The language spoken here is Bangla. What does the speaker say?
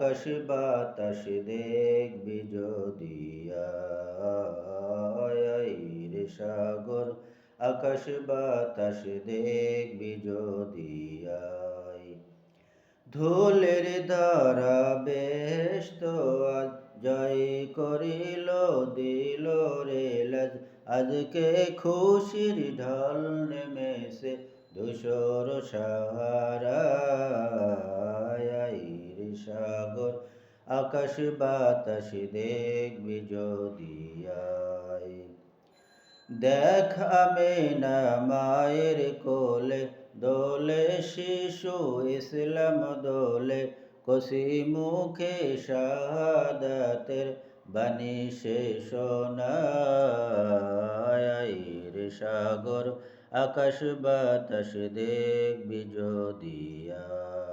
আকাশ বাতাস দেখবি যদি আয় রে সাগর, আকাশ বাতাস দেখবি যদি আয়। ধুলের দ্বারা বেহেশত আজ জয় করিল দিল রে লাজ, আজকে খুশির ঢল নেমেছে ধূসর সাহারায় রে সাগর, আকাশ বাতাস দেখবি যদি আয়। দেখ আমিনা মায়ের কোলে, দোলে শিশু ইসলাম দোলে, কসি মুখে শাহাদাতের বাণী সে শোনায় রে সাগর, আকাশ বাতাস দেখবি যদি আয়।